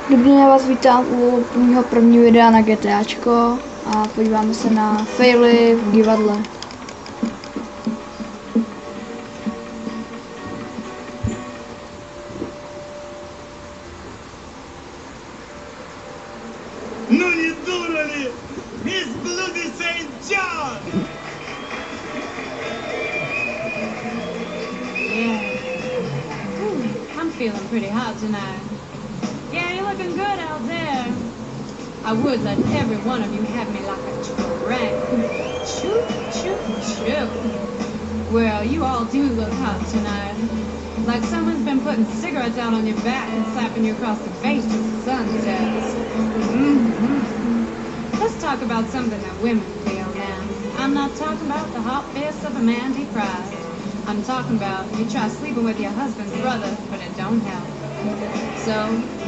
Dobrý den, já vás vítám u mého prvního videa na GTAčko a podíváme se na faily v divadle. No не дура ли? Miss Bloody St. John! Yeah. I'm feeling pretty hot tonight. Yeah, you're looking good out there. I would let every one of you have me like a train. Choo, choo, choo. Well, you all do look hot tonight. Like someone's been putting cigarettes out on your back and slapping you across the face as the sun sets. Let's talk about something that women feel now. I'm not talking about the hot fist of a manly pride. I'm talking about you try sleeping with your husband's brother, but it don't help. So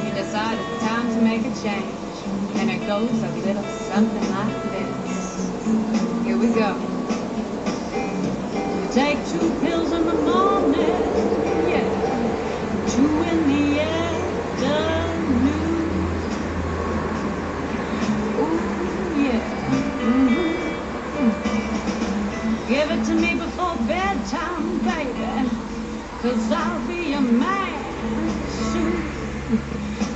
you decide it's time to make a change, and it goes a little something like this. Here we go. Take 2 pills in the morning, yeah, 2 in the afternoon. Ooh, yeah. Give it to me before bedtime, baby, 'cause I'll be your man soon.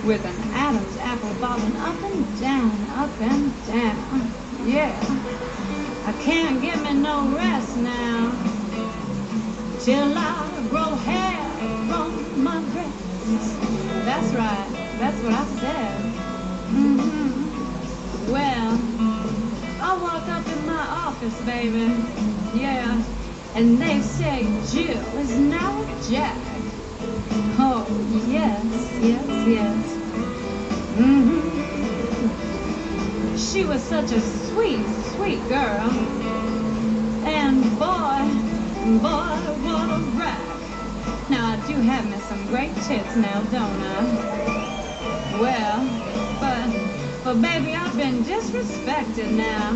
With an Adam's apple bobbing up and down, yeah. I can't get me no rest now, till I grow hair on my breasts. That's right, that's what I said. Well, I walk up in my office, baby, yeah, and they say Jill is now a Jack. Oh, yes, yes, yes. She was such a sweet, sweet girl. And boy, what a wreck. Now I do have me some great tits now, don't I? Well, but baby, I've been disrespected now.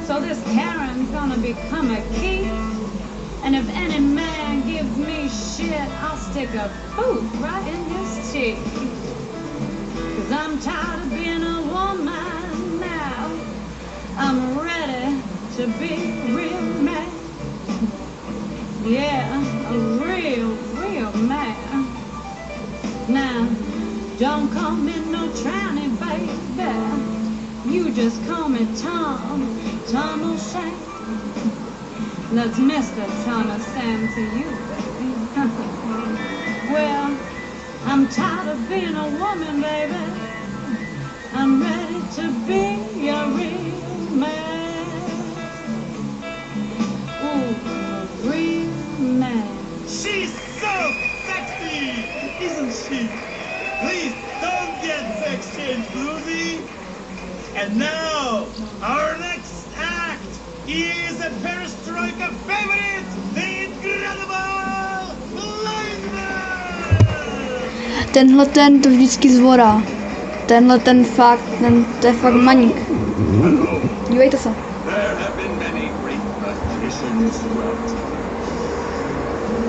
So this Karen's gonna become a key. And if any man gives me shit, I'll stick a boot right in his teeth. 'Cause I'm tired of being a woman now. I'm ready to be a real man. Yeah, a real man. Now, don't call me no tranny, baby. You just call me Tom O'Shea. That's Mr. Thomas Sam to you, baby. Well, I'm tired of being a woman, baby. I'm ready to be a real man. Ooh, a real man. She's so sexy, isn't she? Please don't get sex change, Bluesy. And now, our next act is a perestroika favorite, the incredible Blinder! Tenhle ten to vždycky zvorá. Tenhle ten fakt, to je fakt maník. Dívejte se. There have been many great magicians throughout time.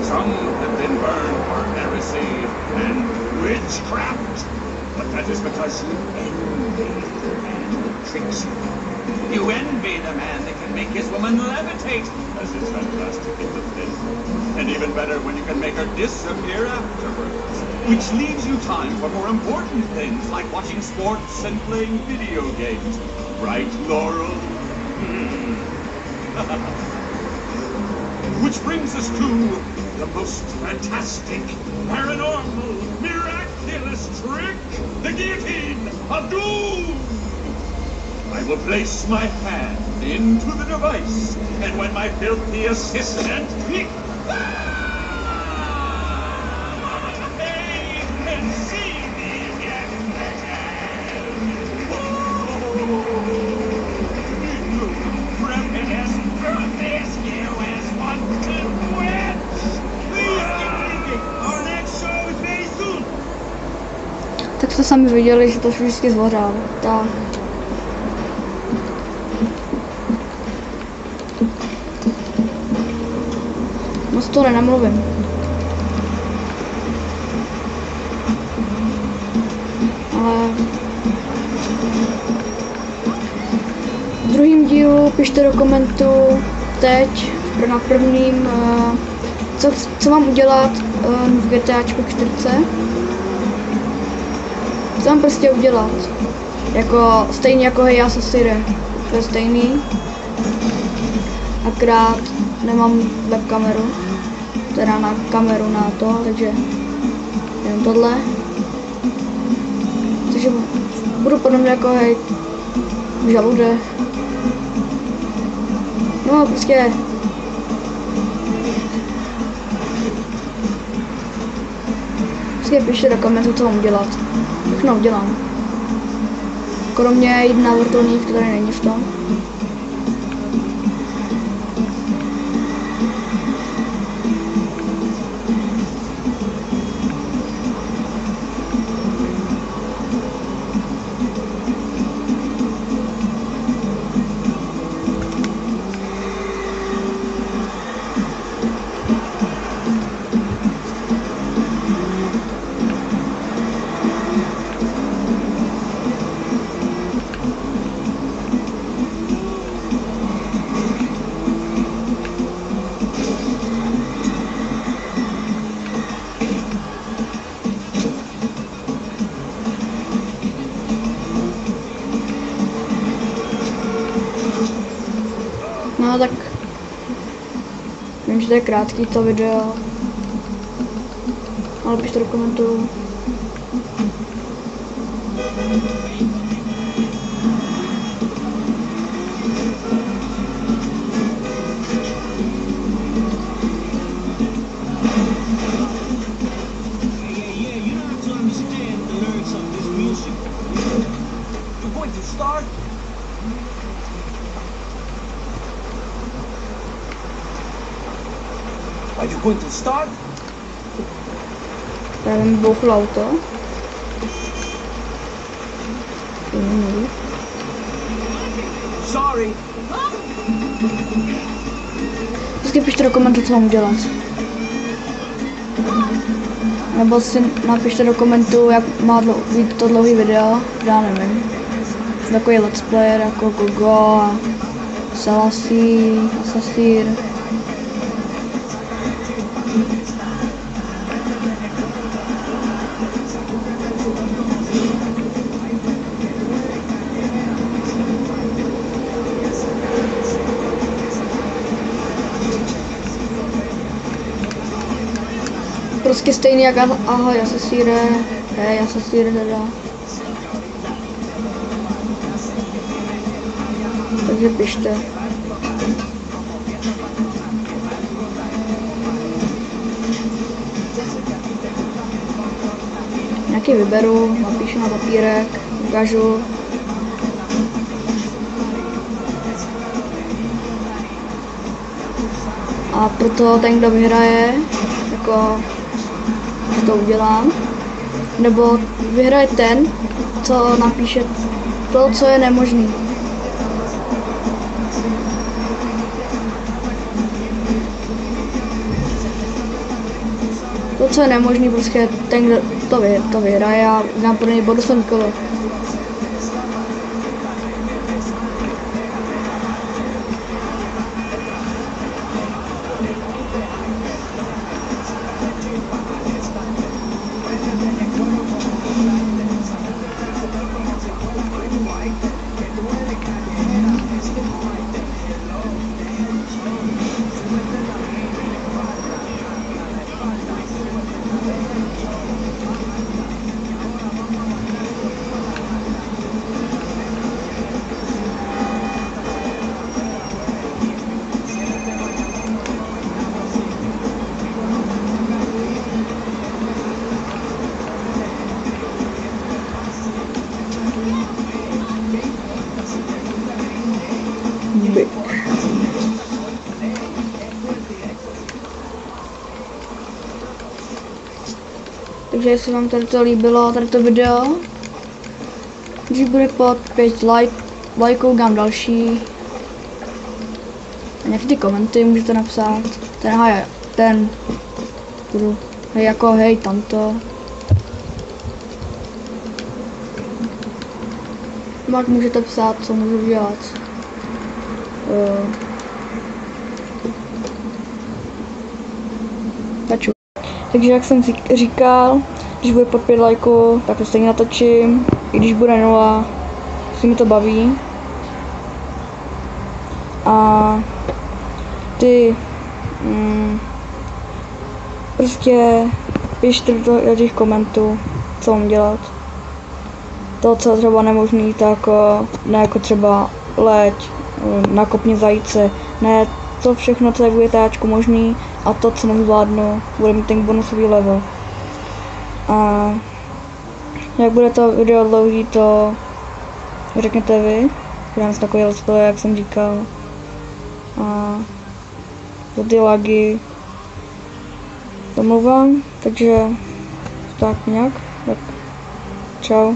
Some have been burned for heresy and witchcraft, but that is because you envy the man who tricks you. You envy the man that can make his woman levitate, as is fantastic in the film. And even better when you can make her disappear afterwards, which leaves you time for more important things like watching sports and playing video games. Right, Laurel? Which brings us to the most fantastic, paranormal, miraculous trick, the guillotine of doom! I will place my hand into the device, and when my filthy assistant can see me again. Our next show is very soon. Tak jste sami viděli, že to vždycky zvořá. Tak. Moc to nemluvím. Ale v druhém dílu pište do komentu teď na prvním, co mám udělat v GTAčku 4. Co mám prostě udělat. Jako stejně jako Hey Assassire. To je stejný. Akrát nemám webkameru. Teda na kameru na to, takže jen tohle. Takže budu podobně jako Hej v žaludech. No prostě pište do komentu, co mám udělat. Všechno udělám. Kromě jedna vrtulník, který není v tom. No tak vím, že to je krátký to video, ale pište do komentu. Are you going to start? Já mi bouchlo auto. Sorry. Vždycky pište do komentu, co mám udělat. Nebo si napište do komentu, jak má být to dlouhý video. Já nevím. Takový let's player jako Gogo a Selassie, Assassir. Prostě stejný jak Ahoj Assassire, Hey Assassire teda. Takže pište. Nějaký vyberu, napíšu na papírek, ukážu. A proto ten, kdo vyhraje, jako to udělám. Nebo vyhraje ten, co napíše to, co je nemožný. To, co je nemožný, prostě ten, kdo to vyhraje a dám pro něj bonusové kolo. Takže jestli vám tady to líbilo, tady to video, když bude pod 5 lajků, dám další. A nějaký ty komenty můžete napsat. Ten budu hej jako hej tamto. Pak můžete psát, co můžu dělat. Taču. Takže jak jsem říkal, když bude pod 5 lajků, tak to stejně natočím. I když bude 0, si mi to baví. A ty prostě pište do těch komentů, co mám dělat. To, co je třeba nemožný, tak ne jako třeba leď, nakopni zajíce, ne to všechno, co je v GTAčku možný a to, co nezvládnu, bude mít ten bonusový level. A jak bude to video dlouhý, to řekněte vy, budeme takový let's play, jak jsem říkal. A za ty lagy domluvám, takže tak nějak, tak čau.